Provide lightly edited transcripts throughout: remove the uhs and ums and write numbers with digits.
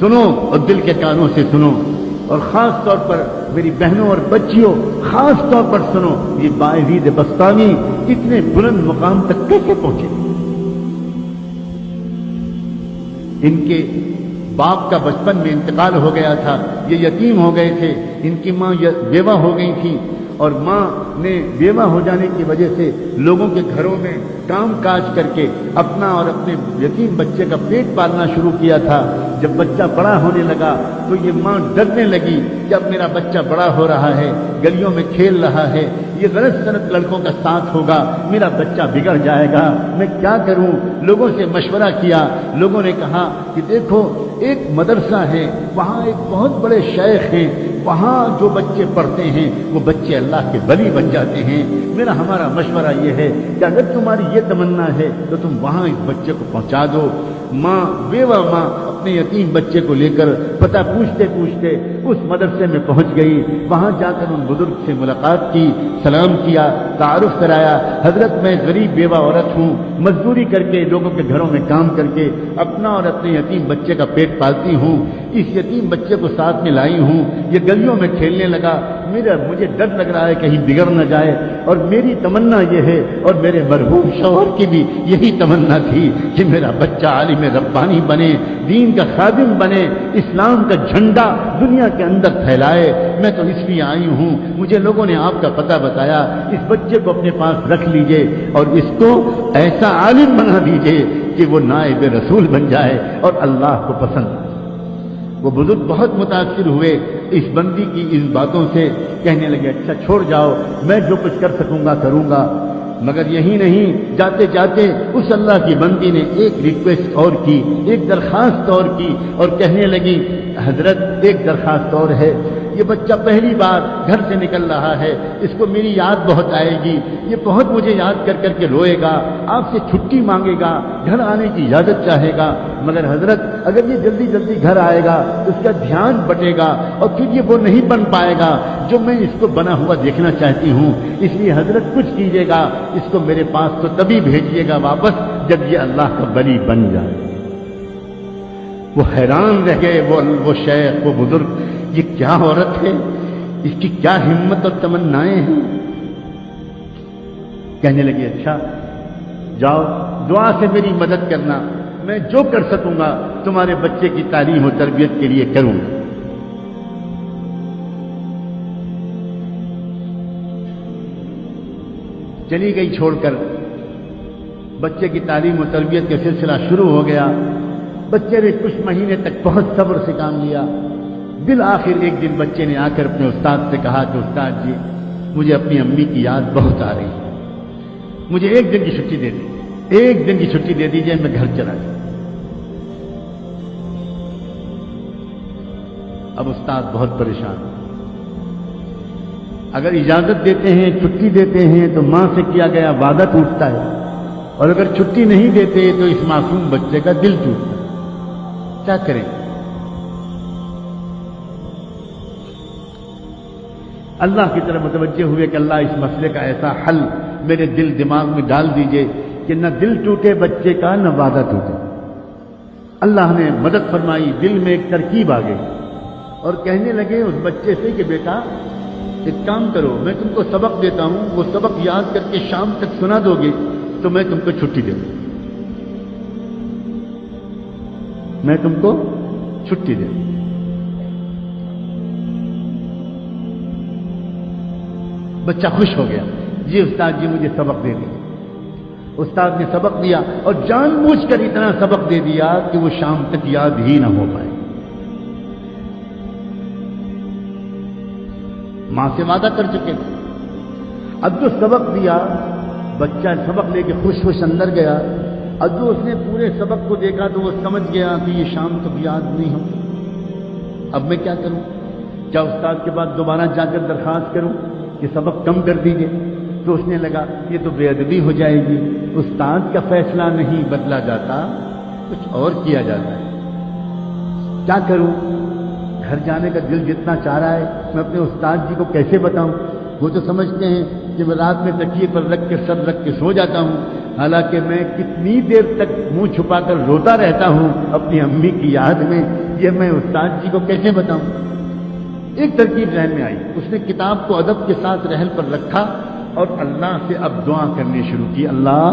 سنو اور دل کے کانوں سے سنو، اور خاص طور پر میری بہنوں اور بچیوں خاص طور پر سنو، یہ باعزید بستانی اتنے بلند مقام تک کیسے پہنچے؟ ان کے باپ کا بچپن میں انتقال ہو گیا تھا، یہ یتیم ہو گئے تھے، ان کی ماں بیوہ ہو گئی تھی، اور ماں نے بیوہ ہو جانے کی وجہ سے لوگوں کے گھروں میں کام کاج کر کے اپنا اور اپنے یتیم بچے کا پیٹ پالنا شروع کیا تھا۔ جب بچہ بڑا ہونے لگا تو یہ ماں ڈرنے لگی کہ اب میرا بچہ بڑا ہو رہا ہے، گلیوں میں کھیل رہا ہے، یہ غلط سلط لڑکوں کا ساتھ ہوگا، میرا بچہ بگڑ جائے گا، میں کیا کروں؟ لوگوں سے مشورہ کیا، لوگوں نے کہا کہ دیکھو ایک مدرسہ ہے، وہاں ایک بہت بڑے شیخ ہیں، وہاں جو بچے پڑھتے ہیں وہ بچے اللہ کے ولی بن جاتے ہیں۔ ہمارا مشورہ یہ ہے کہ اگر تمہاری یہ تمنا ہے تو تم وہاں اس بچے کو پہنچا دو۔ ماں، بیوہ ماں اپنے یتیم بچے کو لے کر پتہ پوچھتے پوچھتے اس مدرسے میں پہنچ گئی۔ وہاں جا کر ان بزرگ سے ملاقات کی، سلام کیا، تعارف کرایا، حضرت میں غریب بیوہ عورت ہوں، مزدوری کر کے لوگوں کے گھروں میں کام کر کے اپنا اور اپنے یتیم بچے کا پیٹ پالتی ہوں، اس یتیم بچے کو ساتھ میں لائی ہوں، یہ گلیوں میں کھیلنے لگا، مجھے ڈر لگ رہا ہے کہیں بگڑ نہ جائے، اور میری تمنا یہ ہے، اور میرے مرحوم شوہر کی بھی یہی تمنا تھی کہ میرا بچہ عالم ربانی بنے، دین کا خادم بنے، اسلام کا جھنڈا دنیا کے اندر پھیلائے۔ میں تو اس لیے آئی ہوں، مجھے لوگوں نے آپ کا پتہ بتایا، اس بچے کو اپنے پاس رکھ لیجئے اور اس کو ایسا عالم بنا دیجئے کہ وہ نائب رسول بن جائے اور اللہ کو پسند۔ وہ بزرگ بہت متاثر ہوئے اس بندی کی ان باتوں سے، کہنے لگے اچھا چھوڑ جاؤ، میں جو کچھ کر سکوں گا کروں گا۔ مگر یہی نہیں، جاتے جاتے اس اللہ کی بندی نے ایک ریکویسٹ اور کی، ایک درخواست اور کی، اور کہنے لگی حضرت ایک درخواست اور ہے، یہ بچہ پہلی بار گھر سے نکل رہا ہے، اس کو میری یاد بہت آئے گی، یہ بہت مجھے یاد کر کر کے روئے گا، آپ سے چھٹی مانگے گا، گھر آنے کی اجازت چاہے گا، مگر حضرت اگر یہ جلدی جلدی گھر آئے گا تو اس کا دھیان بٹے گا اور پھر یہ وہ نہیں بن پائے گا جو میں اس کو بنا ہوا دیکھنا چاہتی ہوں، اس لیے حضرت کچھ کیجیے گا، اس کو میرے پاس تو تبھی بھیجیے گا واپس جب یہ اللہ کا ولی بن جائے۔ وہ حیران رہ گئے، وہ شیخ، وہ بزرگ، یہ کیا عورت ہے، اس کی کیا ہمت اور تمنائیں ہیں۔ کہنے لگے اچھا جاؤ دعا سے میری مدد کرنا، میں جو کر سکوں گا تمہارے بچے کی تعلیم و تربیت کے لیے کروں گا۔ چلی گئی چھوڑ کر، بچے کی تعلیم و تربیت کا سلسلہ شروع ہو گیا۔ بچے نے کچھ مہینے تک بہت صبر سے کام لیا، بالآخر ایک دن بچے نے آ کر اپنے استاد سے کہا کہ استاد جی مجھے اپنی امی کی یاد بہت آ رہی ہے، مجھے ایک دن کی چھٹی دے دیجیے، ایک دن کی چھٹی دے دیجیے، میں گھر چلا جاؤں۔ اب استاد بہت پریشان، اگر اجازت دیتے ہیں، چھٹی دیتے ہیں تو ماں سے کیا گیا وعدہ ٹوٹتا ہے، اور اگر چھٹی نہیں دیتے تو اس معصوم بچے کا دل ٹوٹتا ہے، کیا کریں؟ اللہ کی طرف متوجہ ہوئے کہ اللہ اس مسئلے کا ایسا حل میرے دل دماغ میں ڈال دیجئے کہ نہ دل ٹوٹے بچے کا، نہ وعدہ ٹوٹے۔ اللہ نے مدد فرمائی، دل میں ایک ترکیب آ گئی، اور کہنے لگے اس بچے سے کہ بیٹا ایک کام کرو، میں تم کو سبق دیتا ہوں، وہ سبق یاد کر کے شام تک سنا دو گے تو میں تم کو چھٹی دے دوں، میں تم کو چھٹی دے دوں۔ بچہ خوش ہو گیا، جی استاد جی مجھے سبق دے دیا۔ استاد نے سبق دیا اور جان بوجھ کر اتنا سبق دے دیا کہ وہ شام تک یاد ہی نہ ہو پائے۔ ماں سے وعدہ کر چکے تھے، اب جو سبق دیا بچہ سبق لے کے خوش خوش اندر گیا، اب جو اس نے پورے سبق کو دیکھا تو وہ سمجھ گیا کہ یہ شام تک یاد نہیں ہو، اب میں کیا کروں؟ کیا استاد کے بعد دوبارہ جا کر درخواست کروں کہ سبق کم کر دیجیے؟ سوچنے لگا یہ تو بے ادبی ہو جائے گی، استاد کا فیصلہ نہیں بدلا جاتا، کچھ اور کیا جاتا ہے، کیا کروں؟ گھر جانے کا دل جتنا چاہ رہا ہے، میں اپنے استاد جی کو کیسے بتاؤں؟ وہ تو سمجھتے ہیں کہ میں رات میں تکیے پر رکھ کے سر رکھ کے سو جاتا ہوں، حالانکہ میں کتنی دیر تک منہ چھپا کر روتا رہتا ہوں اپنی امی کی یاد میں یہ میں استاد جی کو کیسے بتاؤں؟ ایک ترکیب ذہن میں آئی، اس نے کتاب کو ادب کے ساتھ رحل پر رکھا اور اللہ سے اب دعا کرنی شروع کی۔ اللہ،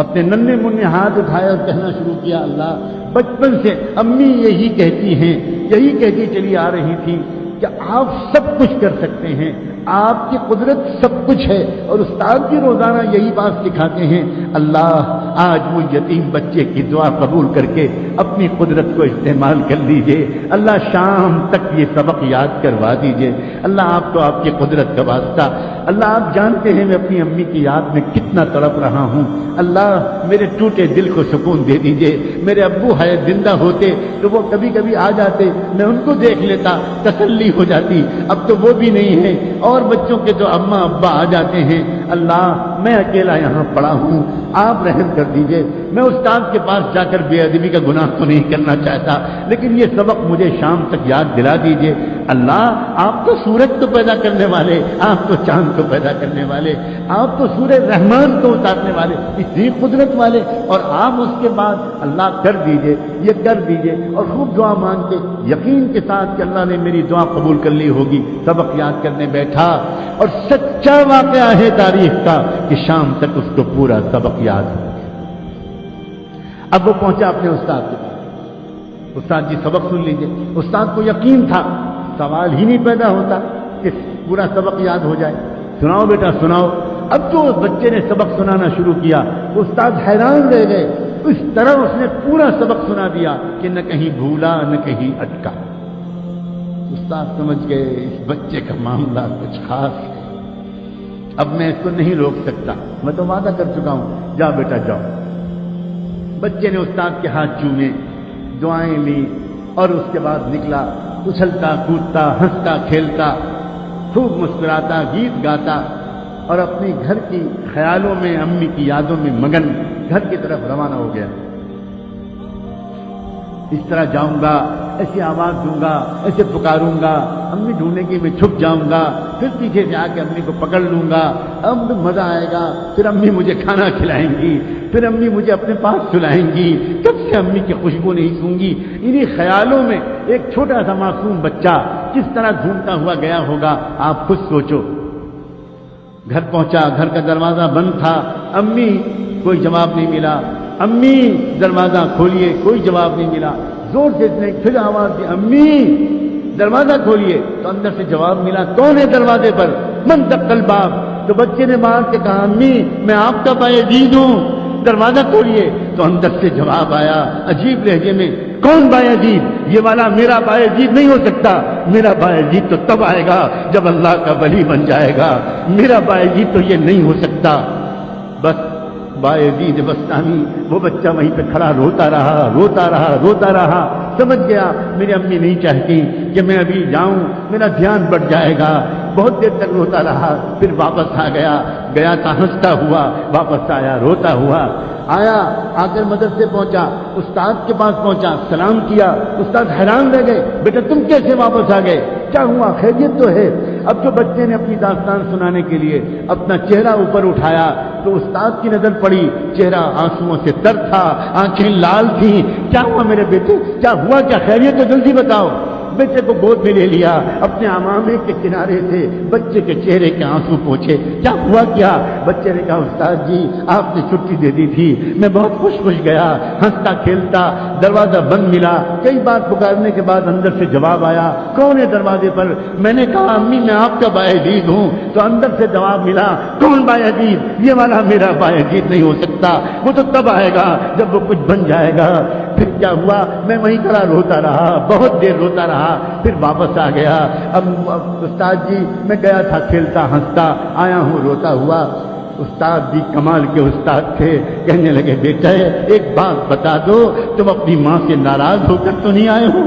اپنے ننھے منھے ہاتھ اٹھایا اور کہنا شروع کیا، اللہ، بچپن سے امی یہی کہتی ہیں، یہی کہتی چلی آ رہی تھی کہ آپ سب کچھ کر سکتے ہیں، آپ کی قدرت سب کچھ ہے، اور استاد بھی روزانہ یہی بات سکھاتے ہیں۔ اللہ، آج وہ یتیم بچے کی دعا قبول کر کے اپنی قدرت کو استعمال کر لیجئے۔ اللہ، شام تک یہ سبق یاد کروا دیجئے۔ اللہ، آپ کو آپ کی قدرت کا واسطہ، اللہ آپ جانتے ہیں میں اپنی امی کی یاد میں کتنا تڑپ رہا ہوں۔ اللہ، میرے ٹوٹے دل کو سکون دے دیجئے۔ میرے ابو ہے زندہ ہوتے تو وہ کبھی کبھی آ جاتے، میں ان کو دیکھ لیتا، تسلی ہو جاتی۔ اب تو وہ بھی نہیں ہے، اور بچوں کے تو اماں ابا آ جاتے ہیں۔ اللہ، میں اکیلا یہاں پڑا ہوں، آپ رحم کر دیجئے۔ میں استاد کے پاس جا کر بے ادبی کا گناہ تو نہیں کرنا چاہتا، لیکن یہ سبق مجھے شام تک یاد دلا دیجئے۔ اللہ، آپ تو سورج کو پیدا کرنے والے، آپ تو چاند کو پیدا کرنے والے، آپ تو سورہ رحمان کو اتارنے والے، اتنی قدرت والے، اور آپ اس کے بعد اللہ کر دیجئے، یہ کر دیجئے، اور خوب دعا مانگ کے یقین کے ساتھ کہ اللہ نے میری دعا قبول کر لی ہوگی، سبق یاد کرنے بیٹھا، اور سچا واقعہ ہے تاریخ کا کہ شام تک اس کو پورا سبق یاد ہو۔ اب وہ پہنچا اپنے استاد کے پاس، استاد جی سبق سن لیجئے۔ استاد کو یقین تھا، سوال ہی نہیں پیدا ہوتا کہ پورا سبق یاد ہو جائے۔ سناؤ بیٹا سناؤ۔ اب جو بچے نے سبق سنانا شروع کیا، استاد حیران رہ گئے، اس طرح اس نے پورا سبق سنا دیا کہ نہ کہیں بھولا نہ کہیں اٹکا۔ استاد سمجھ گئے اس بچے کا معاملہ کچھ خاص ہے، اب میں اس کو نہیں روک سکتا، میں تو وعدہ کر چکا ہوں، جا بیٹا جاؤ۔ بچے نے استاد کے ہاتھ چومے، دعائیں لی، اور اس کے بعد نکلا، اچھلتا کودتا ہنستا کھیلتا، خوب مسکراتا، گیت گاتا، اور اپنی گھر کی خیالوں میں، امی کی یادوں میں مگن گھر کی طرف روانہ ہو گیا۔ اس طرح جاؤں گا، ایسی آواز دوں گا، ایسے پکاروں گا، امی ڈھونڈنے کی میں چھپ جاؤں گا، پھر پیچھے سے آ کے امی کو پکڑ لوں گا، اب مزہ آئے گا، پھر امی مجھے کھانا کھلائیں گی، پھر امی مجھے اپنے پاس سلائیں گی، کب سے امی کی خوشبو نہیں سوں گی۔ انہی خیالوں میں ایک چھوٹا سا معصوم بچہ کس طرح گھومتا ہوا گیا ہوگا، آپ خود سوچو۔ گھر پہنچا، گھر کا دروازہ بند تھا، امی، کوئی جواب نہیں ملا، امی دروازہ کھولیے، کوئی جواب نہیں ملا، زور سے اس نے پھر آواز دی، امی دروازہ کھولیے، تو اندر سے جواب ملا، کون ہے دروازے پر؟ من دق الباب۔ تو بچے نے مار کے کہا، امی میں آپ کا بائعزیز ہوں، دروازہ کھولیے، تو اندر سے جواب آیا عجیب لہجے میں، کون بائعزیز؟ یہ والا میرا بائعزیز نہیں ہو سکتا، میرا بائعزیز تو تب آئے گا جب اللہ کا ولی بن جائے گا، میرا بائعزیز تو یہ نہیں ہو سکتا۔ بس بائعزید بستانی، وہ بچہ وہیں پہ کھڑا روتا رہا، روتا رہا، روتا رہا، سمجھ گیا میری امی نہیں چاہتی کہ میں ابھی جاؤں، میرا دھیان بڑھ جائے گا، بہت دیر تک روتا رہا، پھر واپس آ گیا، گیا تھا ہنستا ہوا، واپس آیا روتا ہوا، آیا، آ کر مدرسے پہنچا، استاد کے پاس پہنچا، سلام کیا، استاد حیران رہ گئے، بیٹا تم کیسے واپس آ گئے، کیا ہوا، خیریت تو ہے؟ اب جو بچے نے اپنی داستان سنانے کے لیے اپنا چہرہ اوپر اٹھایا تو استاد کی نظر پڑی، چہرہ آنسوؤں سے تر تھا، آنکھیں لال تھیں، کیا ہوا میرے بیٹے، کیا ہوا، کیا خیریت ہے، جلدی بتاؤ۔ بیٹے کو گود میں لے لیا، اپنے عمامے کے کنارے سے بچے کے چہرے کے آنسو پوچھے، کیا ہوا کیا؟ بچے نے کہا، استاد جی آپ نے چھٹی دے دی تھی، میں بہت خوش گیا، ہنستا کھیلتا، دروازہ بند ملا، کئی بار پکارنے کے بعد اندر سے جواب آیا، کون ہے دروازے پر؟ میں نے کہا، امی میں آپ کا بائعزیز ہوں، تو اندر سے جواب ملا، کون بائعزیز؟ یہ والا میرا بائعزیز نہیں ہو سکتا، وہ تو تب آئے گا جب وہ کچھ بن جائے گا۔ پھر کیا ہوا، میں وہیں کھڑا روتا رہا، بہت دیر روتا رہا، پھر واپس آ گیا۔ اب استاد جی میں گیا تھا کھیلتا ہنستا، آیا ہوں روتا ہوا۔ استاد بھی کمال کے استاد تھے، کہنے لگے، بیٹا ایک بات بتا دو، تم اپنی ماں سے ناراض ہو کر تو نہیں آئے ہو؟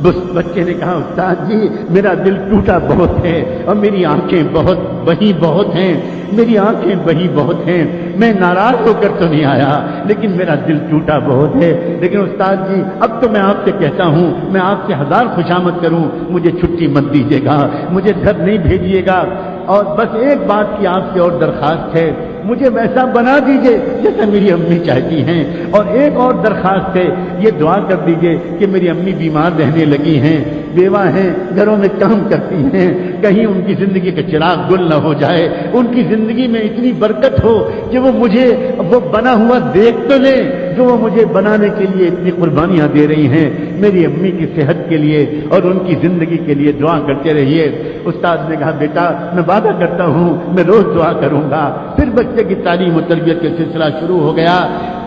بچے نے کہا، استاد جی میرا دل ٹوٹا بہت ہے، اور میری آنکھیں بہت بہی بہت ہیں، میری آنکھیں بہی بہت ہیں، میں ناراض ہو کر تو نہیں آیا، لیکن میرا دل ٹوٹا بہت ہے۔ لیکن استاد جی اب تو میں آپ سے کہتا ہوں، میں آپ سے ہزار خوشامد کروں، مجھے چھٹی مت دیجیے گا، مجھے گھر نہیں بھیجیے گا، اور بس ایک بات کی آپ سے اور درخواست ہے، مجھے ویسا بنا دیجئے جیسا میری امی چاہتی ہیں، اور ایک اور درخواست ہے، یہ دعا کر دیجئے کہ میری امی بیمار رہنے لگی ہیں، بیوہ ہیں، گھروں میں کام کرتی ہیں، کہیں ان کی زندگی کا چراغ گل نہ ہو جائے، ان کی زندگی میں اتنی برکت ہو کہ وہ مجھے وہ بنا ہوا دیکھ تو لیں جو وہ مجھے بنانے کے لیے اتنی قربانیاں دے رہی ہیں۔ میری امی کی صحت کے لیے اور ان کی زندگی کے لیے دعا کرتے رہیے۔ استاد نے کہا بیٹا میں وعدہ کرتا ہوں میں روز دعا کروں گا۔ پھر بچے کی تعلیم و تربیت کا سلسلہ شروع ہو گیا۔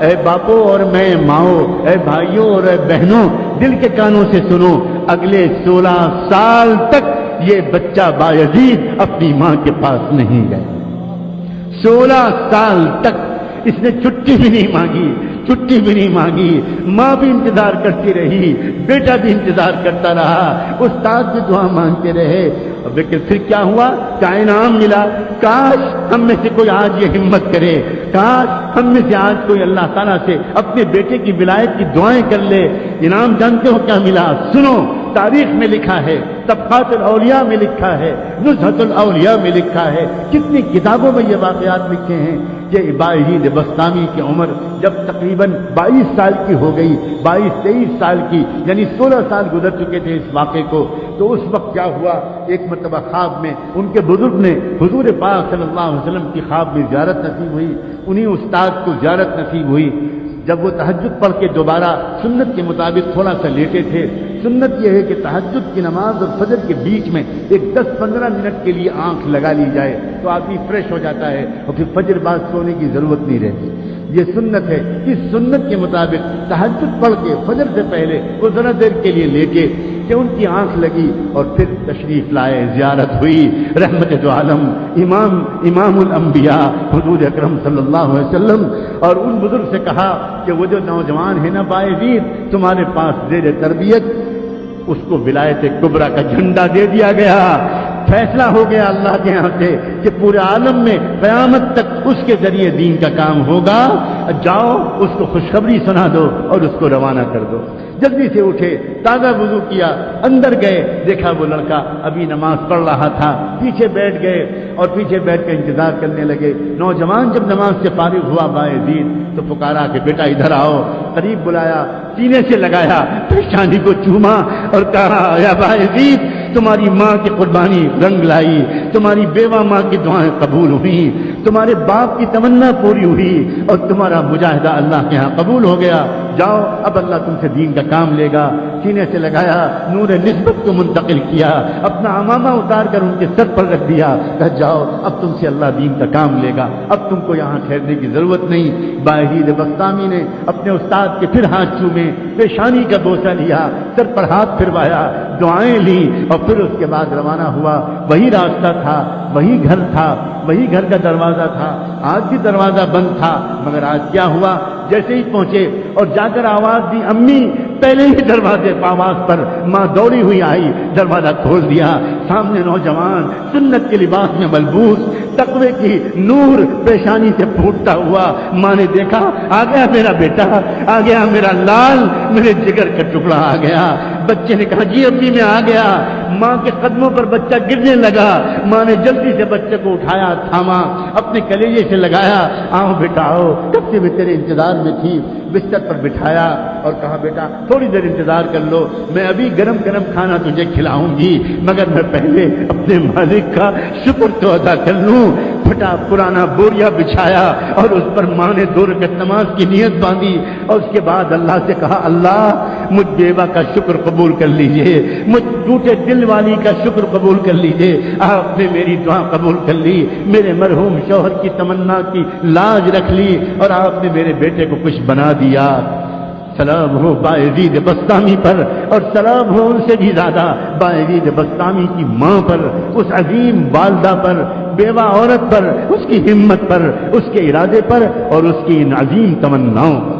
اے باپو اور میں ماؤں، اے بھائیوں اور اے بہنوں، دل کے کانوں سے سنو، اگلے 16 سال تک یہ بچہ بایزید اپنی ماں کے پاس نہیں گئے۔ 16 سال تک اس نے چھٹی بھی نہیں مانگی، چھٹی بھی نہیں مانگی، ماں بھی انتظار کرتی رہی، بیٹا بھی انتظار کرتا رہا، استاد بھی دعا مانگتے رہے، لیکن پھر کیا ہوا؟ کیا انعام ملا؟ کاش ہم میں سے کوئی آج یہ ہمت کرے، کاش ہم میں سے آج کوئی اللہ تعالیٰ سے اپنے بیٹے کی ولایت کی دعائیں کر لے۔ انعام جانتے ہو کیا ملا؟ سنو، تاریخ میں لکھا ہے، طبقات الاولیاء میں لکھا ہے، نزہۃ الاولیاء میں لکھا ہے، کتنی کتابوں میں یہ واقعات لکھے ہیں کہ بایزید بسطامی کی عمر جب تقریباً 22 سال کی ہو گئی، 22-23 سال کی، یعنی 16 سال گزر چکے تھے اس واقعے کو، تو اس وقت کیا ہوا؟ ایک مرتبہ خواب میں ان کے بزرگ نے حضور پاک صلی اللہ علیہ وسلم کی خواب میں زیارت نصیب ہوئی، انہی استاد کو زیارت نصیب ہوئی۔ جب وہ تہجد پڑھ کے دوبارہ سنت کے مطابق تھوڑا سا لیٹے تھے، سنت یہ ہے کہ تہجد کی نماز اور فجر کے بیچ میں ایک 10-15 منٹ کے لیے آنکھ لگا لی جائے تو آدمی فریش ہو جاتا ہے اور پھر فجر بعد سونے کی ضرورت نہیں رہتی، یہ سنت ہے۔ اس سنت کے مطابق تہجد پڑھ کے فجر سے پہلے وہ ذرا دیر کے لیے لیٹے کہ ان کی آنکھ لگی اور پھر تشریف لائے، زیارت ہوئی، رحمت دو عالم امام الانبیاء حضور اکرم صلی اللہ علیہ وسلم، اور ان بزرگ سے کہا کہ وہ جو نوجوان ہے نا بایزید تمہارے پاس زیر تربیت، اس کو ولایت کبریٰ کا جھنڈا دے دیا گیا، فیصلہ ہو گیا اللہ کے یہاں سے کہ پورے عالم میں قیامت تک اس کے ذریعے دین کا کام ہوگا، جاؤ اس کو خوشخبری سنا دو اور اس کو روانہ کر دو۔ جلدی سے اٹھے، تازہ وضو کیا، اندر گئے، دیکھا وہ لڑکا ابھی نماز پڑھ رہا تھا، پیچھے بیٹھ گئے اور پیچھے بیٹھ کر انتظار کرنے لگے۔ نوجوان جب نماز سے فارغ ہوا بایزید تو پکارا کہ بیٹا ادھر آؤ، قریب بلایا، سینے سے لگایا، پیشانی کو چوما اور کہا یا بایزید تمہاری ماں کی قربانی رنگ لائی، تمہاری بیوہ ماں کی دعائیں قبول ہوئی، تمہارے باپ کی تمنا پوری ہوئی اور تمہارا مجاہدہ اللہ کے ہاں قبول ہو گیا، جاؤ اب اللہ تم سے دین کا کام لے گا۔ سینے سے لگایا، نور نسبت کو منتقل کیا، اپنا عمامہ اتار کر ان کے سر پر رکھ دیا، کہا جاؤ اب تم سے اللہ دین کا کام لے گا، اب تم کو یہاں ٹھہرنے کی ضرورت نہیں۔ بایزید بسطامی نے اپنے استاد کے پھر ہاتھ چومے، پیشانی کا بوسہ لیا، سر پر ہاتھ پھروایا، دعائیں لی اور پھر اس کے بعد روانہ ہوا۔ وہی راستہ تھا، وہی گھر تھا، وہی گھر کا دروازہ تھا، آج بھی دروازہ بند تھا، مگر آج کیا ہوا؟ جیسے ہی پہنچے اور جا کر آواز دی امی، پہلے ہی دروازے پر آواز پر ماں دوڑی ہوئی آئی، دروازہ کھول دیا، سامنے نوجوان سنت کے لباس میں ملبوس، تقوی کی نور پیشانی سے پھوٹتا ہوا۔ ماں نے دیکھا آ گیا میرا بیٹا، آ گیا میرا لال، میرے جگر کا ٹکڑا آ گیا۔ بچے نے کہا جی امی میں آ گیا۔ ماں کے قدموں پر بچہ گرنے لگا، ماں نے جلدی سے بچے کو اٹھایا، تھاما، اپنے کلیجے سے لگایا، آؤ بیٹا آؤ، کب سے میں تیرے انتظار میں تھی۔ بستر پر بٹھایا اور کہا بیٹا تھوڑی دیر انتظار کر لو، میں ابھی گرم گرم کھانا تجھے کھلاؤں گی، مگر میں پہلے اپنے مالک کا شکر تو ادا کر لوں۔ پھٹا پرانا بوریا بچھایا اور اس پر ماں نے 2 رکعت نماز کی نیت باندھی اور اس کے بعد اللہ سے کہا اللہ مجھ بیوہ کا شکر قبول کر لیجئے، مجھ ٹوٹے دل والی کا شکر قبول کر لیجئے، آپ نے میری دعا قبول کر لی، میرے مرحوم شوہر کی تمنا کی لاج رکھ لی اور آپ نے میرے بیٹے کو کچھ بنا دیا۔ سلام ہو بایزید بسطامی پر اور سلام ہو ان سے بھی زیادہ بایزید بسطامی کی ماں پر، اس عظیم والدہ پر، بیوہ عورت پر، اس کی ہمت پر، اس کے ارادے پر اور اس کی ان عظیم تمناؤں پر۔